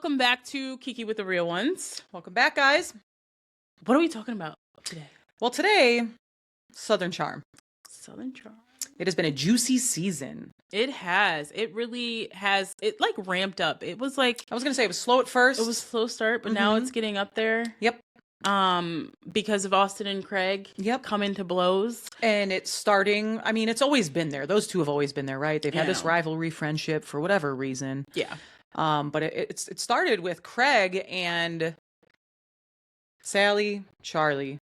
welcome back to Kiki with the Real Ones. Welcome back, guys. What are we talking about today? Well, today, Southern Charm. Southern Charm. It has been a juicy season. It has. It really has. It like ramped up. It was like, I was going to say it was slow at first. it was a slow start, but now it's getting up there. Yep. Because of Austen and Craig coming to blows. And it's starting, I mean, it's always been there. Those two have always been there, right? They've had this rivalry friendship for whatever reason. Yeah. But it started with Craig and Sally, Charlie,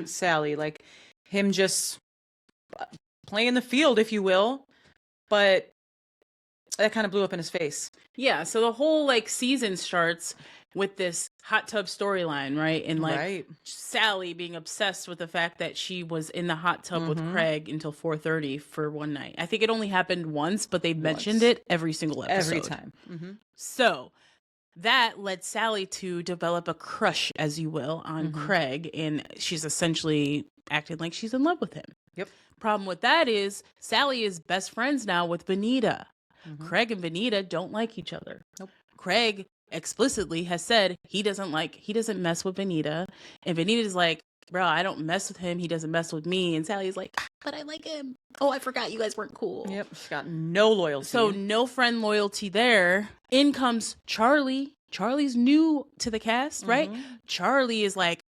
Sally, like him just playing the field, if you will. But that kind of blew up in his face. Yeah. So the whole like season starts with this hot tub storyline, right? And like Sally being obsessed with the fact that she was in the hot tub with Craig until 4:30 for one night. I think it only happened once, but they mentioned it every single episode. Every time. So that led Sally to develop a crush, as you will, on Craig. And she's essentially acting like she's in love with him. Yep. Problem with that is Sally is best friends now with Vanita. Craig and Vanita don't like each other. Nope. Craig explicitly has said he doesn't mess with Vanita, and Vanita's like, bro, I don't mess with him, he doesn't mess with me. And Sally's like, but I like him. Oh, I forgot you guys weren't cool. Yep. She's got no loyalty. So no friend loyalty there. In comes Charlie. Charlie's new to the cast, right? Charlie is like,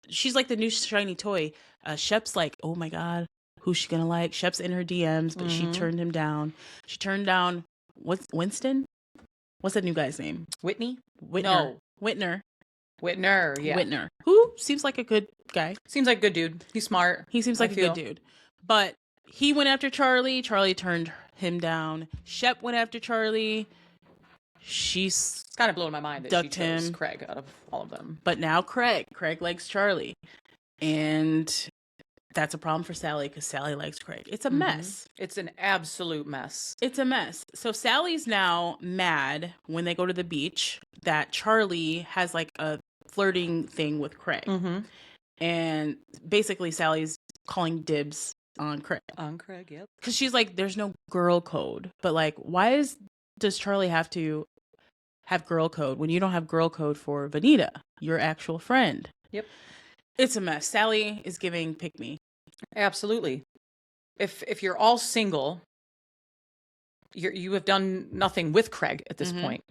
she's like the new shiny toy. Shep's like, oh my god, who's she gonna like? Shep's in her DMs, but she turned him down. She turned down Winston? What's that new guy's name? Whitney? Whitner. No. Whitner, yeah. Whitner. Who seems like a good guy. Seems like a good dude. He's smart. He seems like a good dude. But he went after Charlie. Charlie turned him down. Shep went after Charlie. She's kind of blowing my mind that ducked she chose him. Craig out of all of them. But now Craig likes Charlie. And that's a problem for Sally because Sally likes Craig. It's a mess. It's an absolute mess. It's a mess. So Sally's now mad when they go to the beach that Charlie has like a flirting thing with Craig. And basically Sally's calling dibs on Craig. On Craig, yep. Because she's like, there's no girl code. But like, does Charlie have to have girl code when you don't have girl code for Vanita, your actual friend? Yep. It's a mess. Sally is giving pick me. Absolutely. If you're all single, you have done nothing with Craig at this point.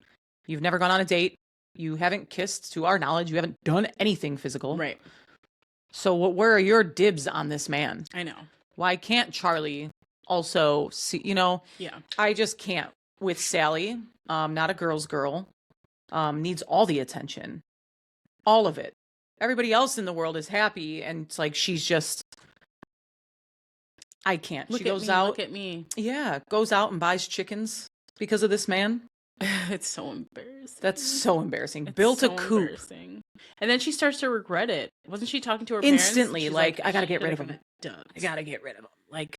You've never gone on a date. You haven't kissed, to our knowledge. You haven't done anything physical. Right. So where are your dibs on this man? I know. Why can't Charlie also see, Yeah. I just can't with Sally. Not a girl's girl. Needs all the attention. All of it. Everybody else in the world is happy, and it's like she's just, I can't. She goes out. Look at me. Yeah, goes out and buys chickens because of this man. It's so embarrassing. That's so embarrassing. It's Built so a coop. embarrassing. And then she starts to regret it. Wasn't she talking to her parents? Instantly, She's like, I gotta get rid of him. Dubbed. I gotta get rid of him. Like,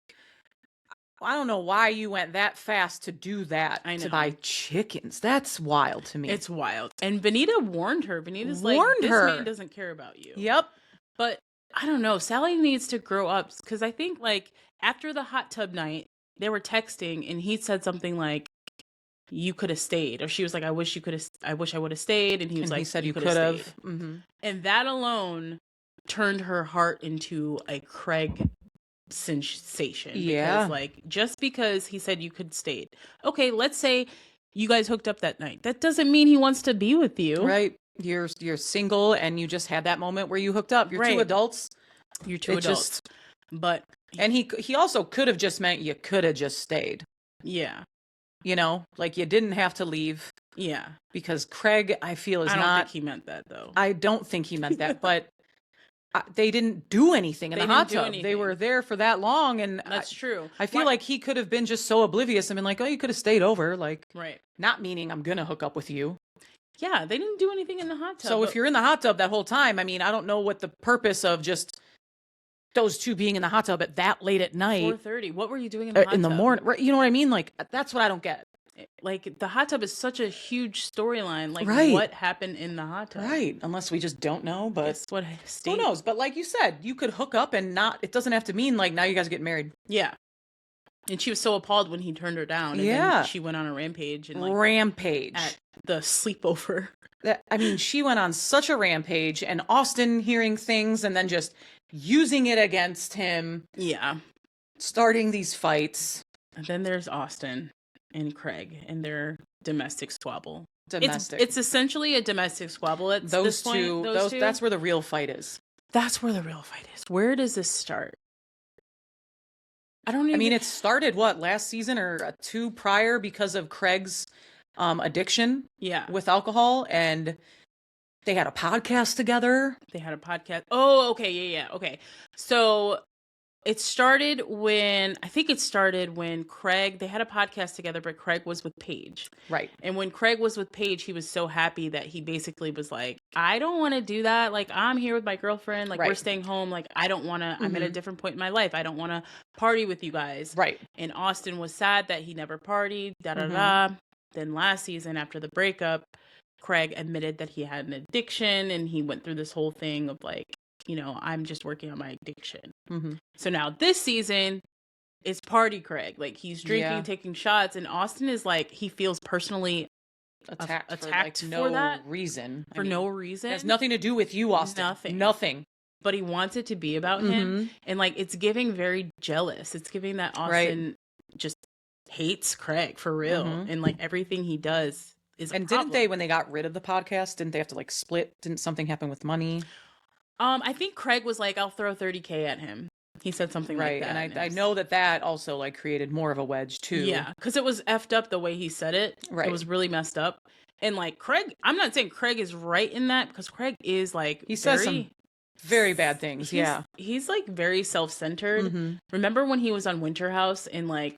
I don't know why you went that fast to do that. I know. To buy chickens. That's wild to me. It's wild. And Vanita warned her. Vanita's like, this man doesn't care about you. Yep. But I don't know. Sally needs to grow up because I think like after the hot tub night, they were texting and he said something like, you could have stayed. Or she was like, I wish I would have stayed. And he was like, he said you could have. And that alone turned her heart into a Craig sensation. Yeah. Because like, just because he said you could stay. Okay, let's say you guys hooked up that night. That doesn't mean he wants to be with you. Right. You're single and you just had that moment where you hooked up. You're two adults. You're two adults. And he also could have just meant you could have just stayed. Yeah. Like you didn't have to leave. Yeah. Because Craig, I feel, I don't think he meant that though. I don't think he meant that, but they didn't do anything in the hot tub. They were there for that long, and that's true. I feel like he could have been just so oblivious and been like, "Oh, you could have stayed over," like, right? Not meaning I'm gonna hook up with you. Yeah, they didn't do anything in the hot tub. So if you're in the hot tub that whole time, I mean, I don't know what the purpose of just those two being in the hot tub at that late at night. 4:30. What were you doing in the hot tub? In the morning? Right, you know what I mean? Like, that's what I don't get. Like, the hot tub is such a huge storyline. Like, what happened in the hot tub? Right. Unless we just don't know, but that's what who knows? But like you said, you could hook up and not, it doesn't have to mean like now you guys get married. Yeah. And she was so appalled when he turned her down. And then she went on a rampage. And at the sleepover. I mean, she went on such a rampage, and Austen hearing things and then just using it against him. Yeah. Starting these fights. And then there's Austen and Craig and their domestic squabble. It's essentially a domestic squabble at this point. Those two. That's where the real fight is. That's where the real fight is. Where does this start? I mean, it started, last season or 2 prior because of Craig's addiction with alcohol, and they had a podcast together. Oh, okay. Yeah. Okay. So it started when Craig, they had a podcast together, but Craig was with Paige. Right. And when Craig was with Paige, he was so happy that he basically was like, I don't want to do that. Like, I'm here with my girlfriend. Like, we're staying home. Like, I don't want to, I'm at a different point in my life. I don't want to party with you guys. Right. And Austen was sad that he never partied. Then last season, after the breakup, Craig admitted that he had an addiction, and he went through this whole thing of like, I'm just working on my addiction. So now this season, it's party Craig. Like, he's drinking, taking shots, and Austen is like, he feels personally attacked for no reason. No reason. It has nothing to do with you, Austen. Nothing. But he wants it to be about him. And like, it's giving very jealous. It's giving that Austen just hates Craig for real. And like, everything he does is a problem. Didn't they, when they got rid of the podcast, didn't they have to like split? Didn't something happen with money? I think Craig was like, I'll throw $30,000 at him. He said something like that. And I know that also like created more of a wedge too. Yeah, because it was effed up the way he said it. Right. It was really messed up. And like, Craig, I'm not saying Craig is right in that, because Craig is like, he says some very bad things. He's like very self-centered. Remember when he was on Winter House, and like,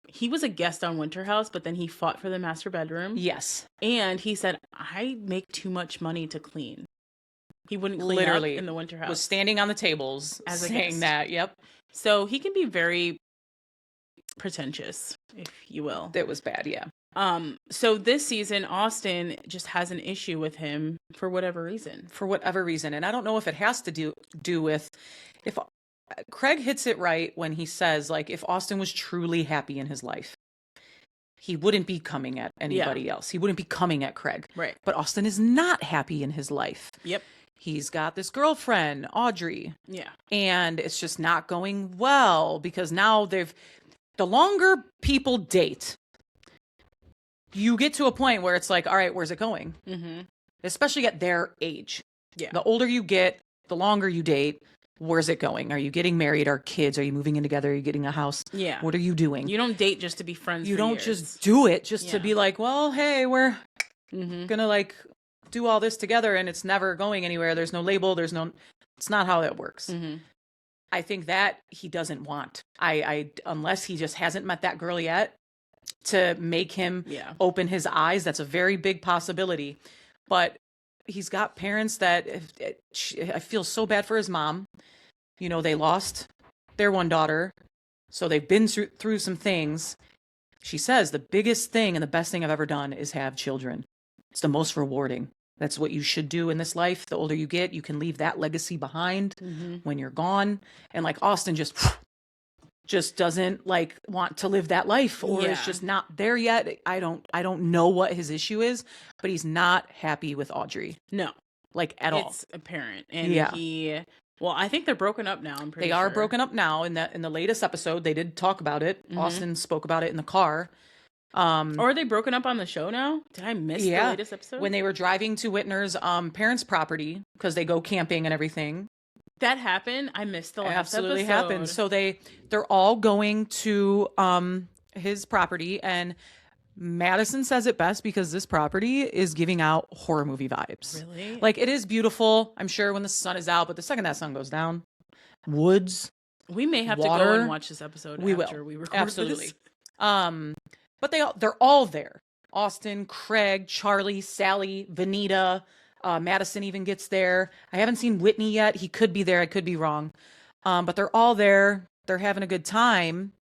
he was a guest on Winter House, but then he fought for the master bedroom. Yes. And he said, I make too much money to clean. He wouldn't clean up in the Winter House. Was standing on the tables as saying that. Yep. So he can be very pretentious, if you will. It was bad, yeah. So this season, Austen just has an issue with him for whatever reason. And I don't know if it has to do with, if Craig hits it right when he says, like, if Austen was truly happy in his life, he wouldn't be coming at anybody else. He wouldn't be coming at Craig. Right. But Austen is not happy in his life. Yep. He's got this girlfriend, Audrey. Yeah. And it's just not going well, because now the longer people date, you get to a point where it's like, all right, where's it going? Especially at their age. Yeah. The older you get, the longer you date, where's it going? Are you getting married? Are kids? Are you moving in together? Are you getting a house? Yeah. What are you doing? You don't date just to be friends. You don't just do it to be like, well, hey, we're gonna like do all this together, and it's never going anywhere. There's no label. It's not how that works. I think that he doesn't want. Unless he just hasn't met that girl yet to make him open his eyes. That's a very big possibility. But he's got parents that I feel so bad for his mom. They lost their one daughter, so they've been through some things. She says the biggest thing and the best thing I've ever done is have children. It's the most rewarding. That's what you should do in this life. The older you get, you can leave that legacy behind when you're gone. And like, Austen just doesn't like want to live that life, or is just not there yet. I don't know what his issue is, but he's not happy with Audrey. No, like at all. It's apparent. And well, I think they're broken up now. I'm pretty sure. They are broken up now. In the latest episode, they did talk about it. Austen spoke about it in the car. Or are they broken up on the show now? Did I miss the latest episode? When they were driving to Whitner's parents' property, because they go camping and everything. That happened? I missed the last absolutely episode. Happened. So they're all going to his property, and Madison says it best, because this property is giving out horror movie vibes. Really? Like, it is beautiful, I'm sure, when the sun is out, but the second that sun goes down, woods, we may have water, to go and watch this episode we after will. We record Absolutely. This. But they're all there. Austen, Craig, Charlie, Sally, Vanita, Madison even gets there. I haven't seen Whitney yet. He could be there. I could be wrong. But they're all there. They're having a good time.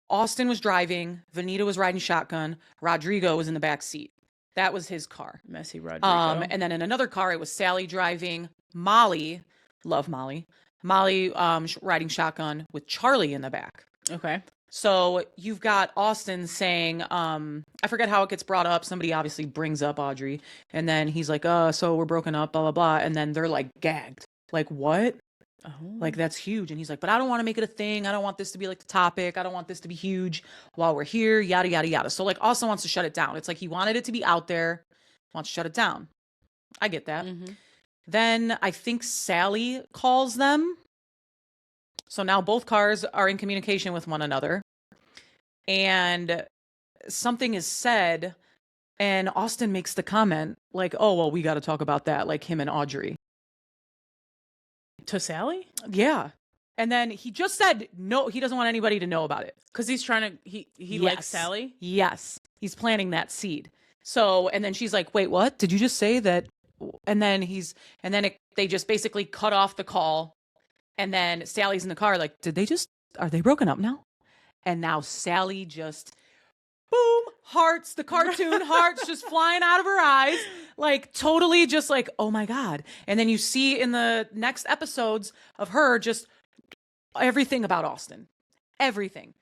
Austen was driving. Vanita was riding shotgun. Rodrigo was in the back seat. That was his car. Messy Rodrigo. And then in another car, it was Sally driving. Molly, love Molly. Molly riding shotgun with Charlie in the back. Okay. So you've got Austen saying, I forget how it gets brought up. Somebody obviously brings up Audrey, and then he's like, so we're broken up, blah, blah, blah. And then they're like gagged. Like, what? Oh. Like, that's huge. And he's like, but I don't want to make it a thing. I don't want this to be like the topic. I don't want this to be huge while we're here, yada, yada, yada. So like Austen wants to shut it down. It's like he wanted it to be out there, wants to shut it down. I get that. Mm-hmm. Then I think Sally calls them. So now both cars are in communication with one another. And something is said, and Austen makes the comment, like, oh, well, we got to talk about that, like him and Audrey. To Sally? Yeah. And then he just said, no, he doesn't want anybody to know about it. Because he's trying to, he likes Sally? Yes. He's planting that seed. So, and then she's like, wait, what? Did you just say that? And then they just basically cut off the call. And then Sally's in the car, like, are they broken up now? And now Sally just, boom, hearts, the cartoon hearts just flying out of her eyes. Like, totally just like, oh my God. And then you see in the next episodes of her just everything about Austen. Everything.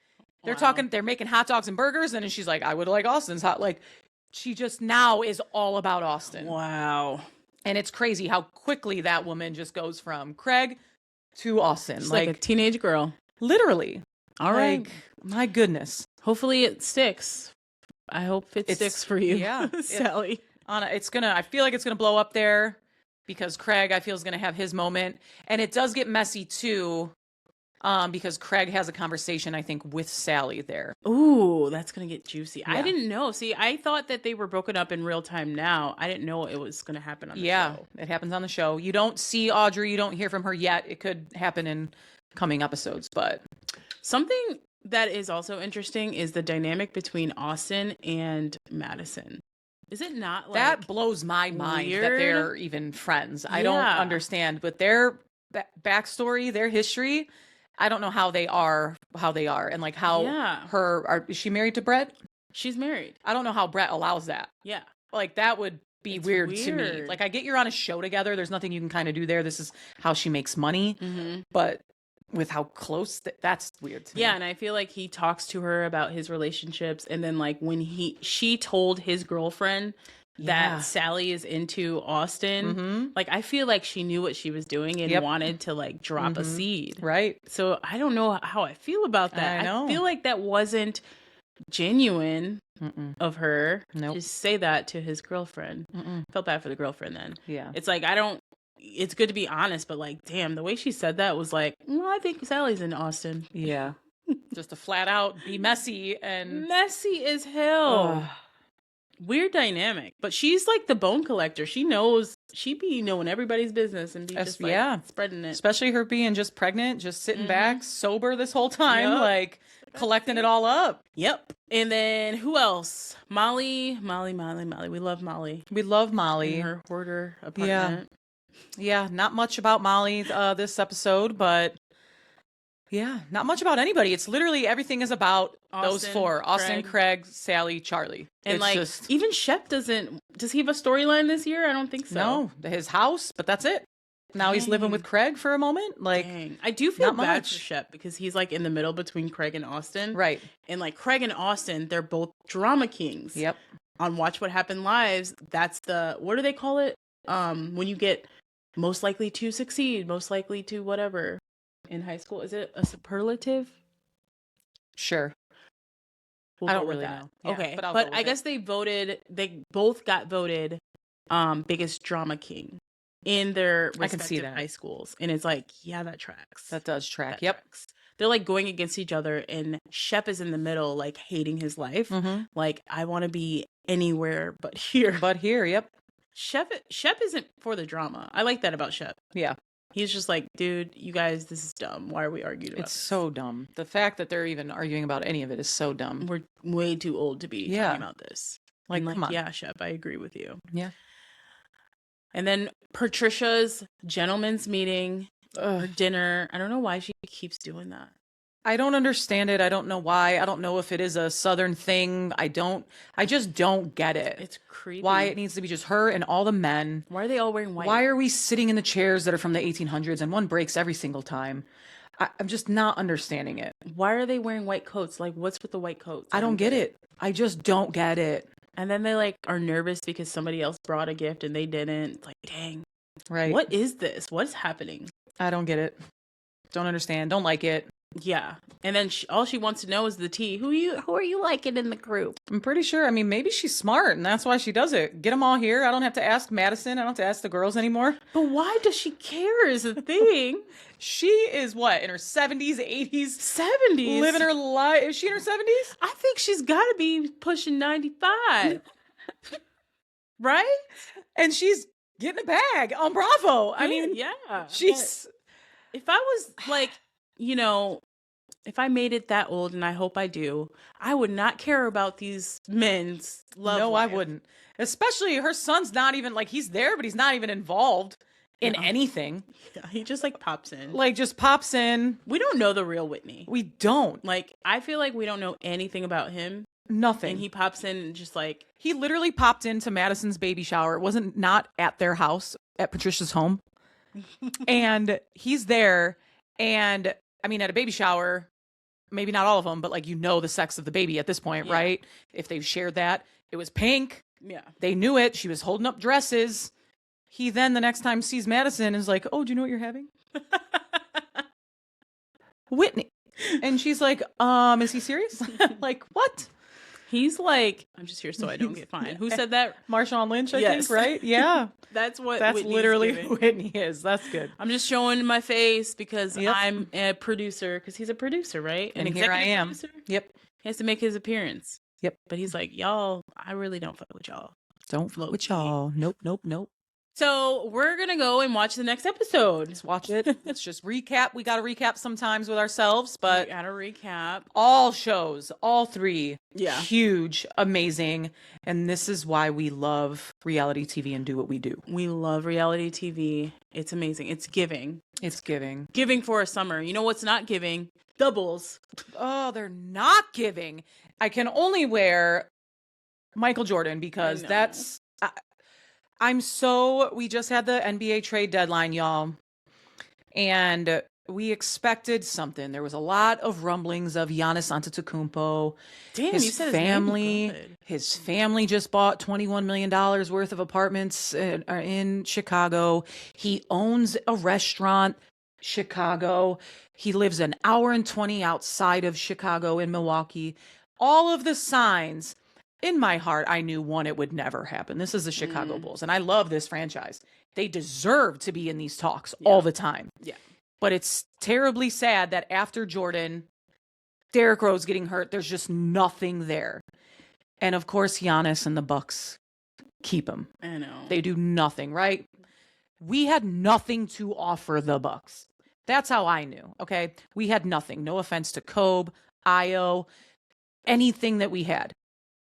They're talking, they're making hot dogs and burgers. And then she's like, I would like Austen's hot. Like, she just now is all about Austen. Wow. And it's crazy how quickly that woman just goes from Craig to Austen. She's like a teenage girl. Literally. All right. Like, my goodness. Hopefully it sticks. I hope it sticks for you. Yeah. Sally. I feel like it's gonna blow up there because Craig, I feel, is gonna have his moment. And it does get messy too. Because Craig has a conversation, I think, with Sally there. Ooh, that's gonna get juicy. Yeah. I didn't know. See, I thought that they were broken up in real time now. I didn't know it was gonna happen on the show. It happens on the show. You don't see Audrey, you don't hear from her yet. It could happen in coming episodes, but something that is also interesting is the dynamic between Austen and Madison. Is it not like that blows my mind that they're even friends? I don't understand, but their backstory, their history, I don't know how they are, and like how is she married to Brett? She's married. I don't know how Brett allows that. Yeah. Like that would be weird to me. Like I get you're on a show together. There's nothing you can kind of do there. This is how she makes money. Mm-hmm. But with how close, that's weird to me. Yeah, and I feel like he talks to her about his relationships. And then like when she told his girlfriend that Sally is into Austen, like I feel like she knew what she was doing and wanted to like drop a seed. Right. So I don't know how I feel about that. I feel like that wasn't genuine of her to say that to his girlfriend. Felt bad for the girlfriend then. Yeah. It's like it's good to be honest, but like damn, the way she said that was like, well, I think Sally's in Austen. Yeah. Just to flat out be messy messy as hell. Weird dynamic, but she's like the bone collector. She be knowing everybody's business and be just like spreading it. Especially her being just pregnant, just sitting back, sober this whole time, like collecting it all up. Yep. And then who else? Molly. We love Molly. In her hoarder apartment. Yeah. Not much about Molly this episode, but yeah, not much about anybody. It's literally everything is about those four: Austen, Craig, Sally, Charlie. And it's like just, even Shep does he have a storyline this year? I don't think so. No, his house, but that's it. Now he's living with Craig for a moment. Like, I do feel bad for Shep because he's like in the middle between Craig and Austen. Right. And like Craig and Austen, they're both drama kings. Yep. On Watch What Happened Lives, that's what do they call it? When you get most likely to succeed, most likely to whatever. In high school, is it a superlative? Sure. I don't really know. Yeah, okay, but I guess they both got voted biggest drama king in their respective high schools. And it's like, yeah, that tracks. That does track. Tracks. They're like going against each other, and Shep is in the middle, like hating his life. Like, I want to be anywhere but here. Yep. Shep isn't for the drama. I like that about Shep. Yeah. He's just like, dude, you guys, this is dumb. Why are we arguing about this? It's so dumb. The fact that they're even arguing about any of it is so dumb. We're way too old to be talking about this. Like, come on. Yeah, Shep, I agree with you. Yeah. And then Patricia's gentleman's meeting, dinner. I don't know why she keeps doing that. I don't understand it. I don't know why. I don't know if it is a Southern thing. I just don't get it. It's creepy. Why it needs to be just her and all the men. Why are they all wearing white? Why are we sitting in the chairs that are from the 1800s and one breaks every single time? I'm just not understanding it. Why are they wearing white coats? Like, what's with the white coats? I don't get it. I just don't get it. And then they like are nervous because somebody else brought a gift and they didn't. It's like, dang. Right. What is this? What's happening? I don't get it. Don't understand. Don't like it. Yeah. And then all she wants to know is the tea. Who are you liking in the group? I'm pretty sure. I mean, maybe she's smart and that's why she does it. Get them all here. I don't have to ask Madison. I don't have to ask the girls anymore. But why does she care is the thing. She is what, in her 70s, 80s? 70s. Living her life. Is she in her 70s? I think she's got to be pushing 95. Right? And she's getting a bag on Bravo. I mean, yeah. she's... If I was like, you know, if I made it that old, and I hope I do, I would not care about these men's love life. I wouldn't. Especially her son's not even, like, he's there, but he's not even involved in anything. Yeah, he just, like, pops in. Like, just pops in. We don't know the real Whitney. We don't. Like, I feel like we don't know anything about him. Nothing. And he pops in and just, like... He literally popped into Madison's baby shower. It wasn't not at their house, at Patricia's home. And he's there, and I mean, at a baby shower, maybe not all of them, but like, you know, the sex of the baby at this point, right? If they've shared that, it was pink. Yeah. They knew it. She was holding up dresses. He then the next time sees Madison and is like, oh, do you know what you're having? Whitney. And she's like, is he serious? Like, what? He's like, I'm just here so I don't get fined. Who said that? Marshawn Lynch, I think, right? Yeah. That's Whitney's literally who Whitney is. That's good. I'm just showing my face because I'm a producer, because he's a producer, right? And here I am. Producer. Yep. He has to make his appearance. Yep. But he's like, y'all, I really don't fuck with y'all. Don't fuck with y'all. Nope. So we're going to go and watch the next episode. Let's watch it. Let's just recap. We got to recap sometimes with ourselves, but... We got to recap. All shows, all three. Yeah. Huge, amazing. And this is why we love reality TV and do what we do. We love reality TV. It's amazing. It's giving. It's giving. Giving for a summer. You know what's not giving? Doubles. Oh, they're not giving. I can only wear Michael Jordan because that's... we just had the NBA trade deadline, y'all. And we expected something. There was a lot of rumblings of Giannis Antetokounmpo. Damn, you said his family just bought $21 million worth of apartments in Chicago. He owns a restaurant, Chicago. He lives an hour and 20 outside of Chicago in Milwaukee. All of the signs. In my heart, I knew, one, it would never happen. This is the Chicago Bulls, and I love this franchise. They deserve to be in these talks all the time. Yeah. But it's terribly sad that after Jordan, Derrick Rose getting hurt, there's just nothing there. And of course, Giannis and the Bucks keep him. I know. They do nothing, right? We had nothing to offer the Bucks. That's how I knew, okay? We had nothing. No offense to Kobe, Io, anything that we had.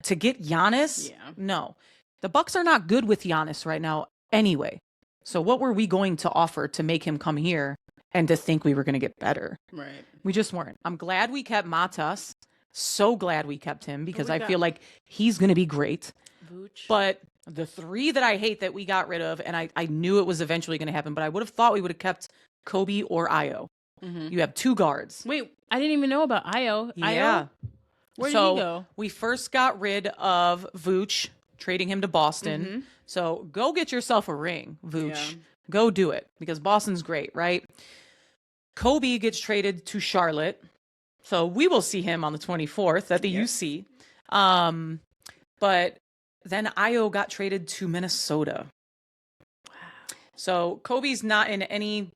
To get Giannis? No. The Bucks are not good with Giannis right now anyway. So what were we going to offer to make him come here and to think we were going to get better? Right. We just weren't. I'm glad we kept Matas. So glad we kept him because I feel like he's going to be great. Vooch. But the three that I hate that we got rid of, and I knew it was eventually going to happen, but I would have thought we would have kept Kobe or Io. Mm-hmm. You have two guards. Wait, I didn't even know about Io. Yeah. Where did he go? We first got rid of Vooch, trading him to Boston. Mm-hmm. So go get yourself a ring, Vooch. Yeah. Go do it, because Boston's great, right? Kobe gets traded to Charlotte. So we will see him on the 24th at the UC. But then Io got traded to Minnesota. Wow. So Kobe's not in any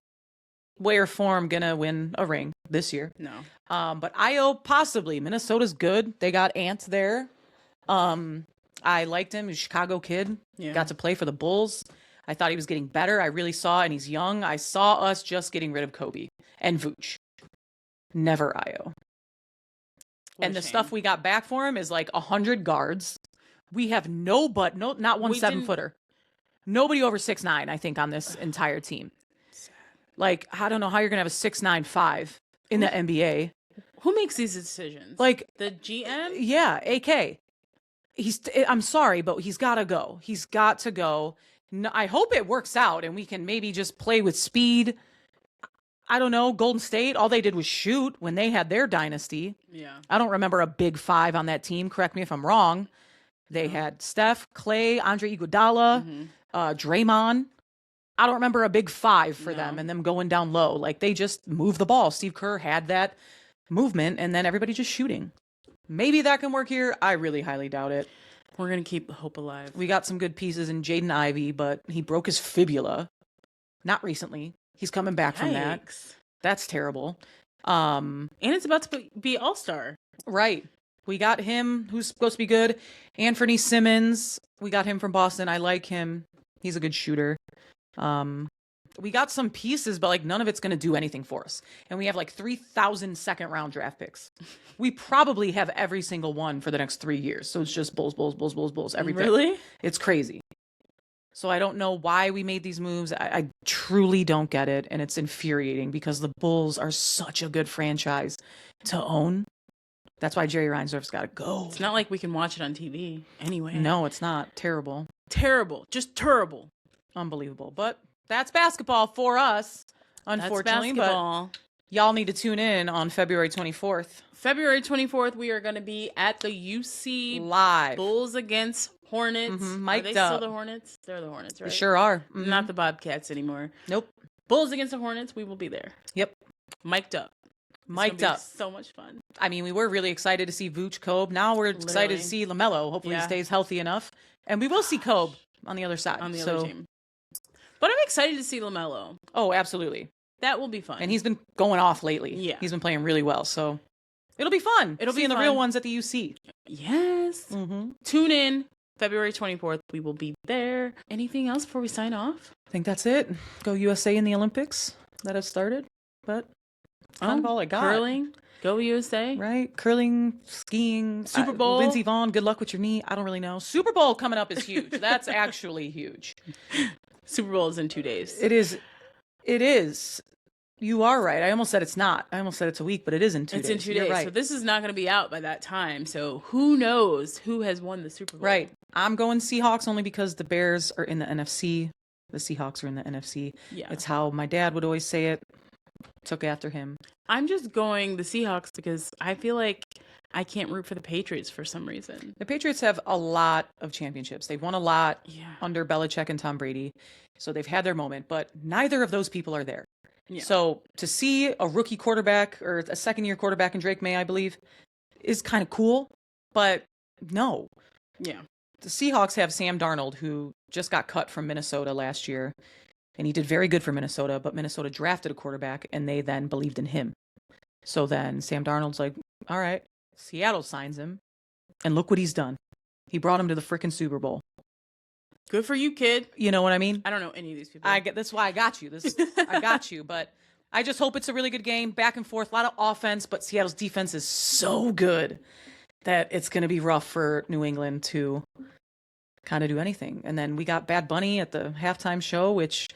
way or form gonna win a ring this year. No. But Io possibly. Minnesota's good. They got Ant there. I liked him. He's a Chicago kid. Yeah. Got to play for the Bulls. I thought he was getting better. I really saw, and he's young. I saw us just getting rid of Kobe and Vooch. Never Io. And the stuff we got back for him is like 100 guards. We have not one 7-footer. Nobody over 6'9", I think, on this entire team. Like, I don't know how you're going to have a 6'9" in the NBA. Who makes these decisions? Like the GM? Yeah, AK. I'm sorry, but he's got to go. He's got to go. No, I hope it works out and we can maybe just play with speed. I don't know, Golden State, all they did was shoot when they had their dynasty. Yeah. I don't remember a big five on that team. Correct me if I'm wrong. They had Steph, Clay, Andre Iguodala, Draymond. I don't remember a big five for them and them going down low. Like, they just moved the ball. Steve Kerr had that movement, and then everybody just shooting. Maybe that can work here. I really highly doubt it. We're going to keep hope alive. We got some good pieces in Jaden Ivey, but he broke his fibula. Not recently. He's coming back from that. That's terrible. And it's about to be All-Star. Right. We got him, who's supposed to be good. Anthony Simmons. We got him from Boston. I like him. He's a good shooter. We got some pieces, but like none of it's going to do anything for us. And we have like 3,000 second round draft picks. We probably have every single one for the next 3 years. So it's just Bulls, Bulls, Bulls, Bulls, Bulls, every pick. Really? It's crazy. So I don't know why we made these moves. I truly don't get it. And it's infuriating because the Bulls are such a good franchise to own. That's why Jerry Reinsdorf's got to go. It's not like we can watch it on TV anyway. No, it's not. Terrible. Terrible. Just terrible. Unbelievable. But that's basketball for us, unfortunately. But y'all need to tune in on February 24th. February 24th, we are going to be at the UC live. Bulls against Hornets. Mic'd are they up. Still the Hornets? They're the Hornets, right? They sure are. Not the Bobcats anymore. Nope. Bulls against the Hornets. We will be there. Yep. Mic'd up. Mic'd up. So much fun. I mean, we were really excited to see Vooch, Kobe. Now we're excited to see LaMelo. Hopefully he stays healthy enough. And we will see Kobe on the other side. On the other team. But I'm excited to see LaMelo. Oh, absolutely. That will be fun. And he's been going off lately. Yeah. He's been playing really well. So it'll be fun. It'll be seeing the real ones at the UC. Yes. Tune in February 24th. We will be there. Anything else before we sign off? I think that's it. Go USA in the Olympics that have started. But kind of all I got. Curling. Go USA. Right. Curling, skiing. Super Bowl. Lindsey Vonn, good luck with your knee. I don't really know. Super Bowl coming up is huge. That's actually huge. Super Bowl is in 2 days. It is. It is. You are right. I almost said it's not. I almost said it's a week, but it is in 2 days. It's in 2 days. Right. So this is not going to be out by that time. So who knows who has won the Super Bowl? Right. I'm going Seahawks only because the Bears are in the NFC. The Seahawks are in the NFC. Yeah. It's how my dad would always say it. Took after him. I'm just going the Seahawks because I feel like I can't root for the Patriots for some reason. The Patriots have a lot of championships. They've won a lot under Belichick and Tom Brady. So they've had their moment, but neither of those people are there. Yeah. So to see a rookie quarterback or a second-year quarterback in Drake May, I believe, is kind of cool, but no. Yeah. The Seahawks have Sam Darnold, who just got cut from Minnesota last year, and he did very good for Minnesota, but Minnesota drafted a quarterback, and they then believed in him. So then Sam Darnold's like, all right, Seattle signs him, and look what he's done. He brought him to the freaking Super Bowl. Good for you, kid. You know what I mean? I don't know any of these people. That's why I got you. I got you. But I just hope it's a really good game, back and forth, a lot of offense. But Seattle's defense is so good that it's going to be rough for New England to kind of do anything. And then we got Bad Bunny at the halftime show, which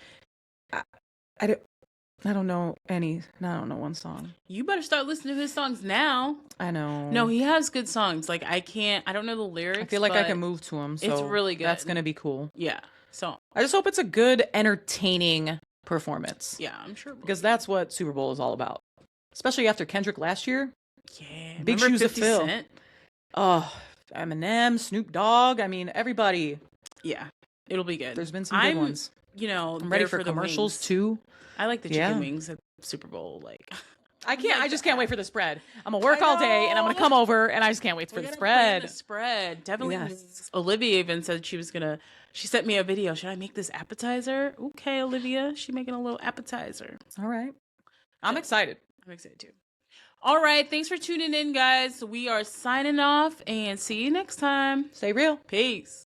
I don't know one song. You better start listening to his songs now. I know. No, he has good songs. Like I don't know the lyrics. I feel like I can move to him. So it's really good. That's going to be cool. Yeah. So I just hope it's a good, entertaining performance. Yeah, I'm sure. Because that's what Super Bowl is all about. Especially after Kendrick last year. Yeah. Big shoes to fill. Cent? Oh, Eminem, Snoop Dogg. I mean, everybody. Yeah. It'll be good. There's been some good ones. You know, I'm ready for commercials too. I like the chicken wings at Super Bowl. Like, I just can't wait for the spread. I'm gonna work all day and I'm gonna come over and I just can't wait for the spread. The spread, definitely. Yes. Olivia even said she was gonna. She sent me a video. Should I make this appetizer? Okay, Olivia. She making a little appetizer. All right. I'm excited. I'm excited too. All right. Thanks for tuning in, guys. We are signing off and see you next time. Stay real. Peace.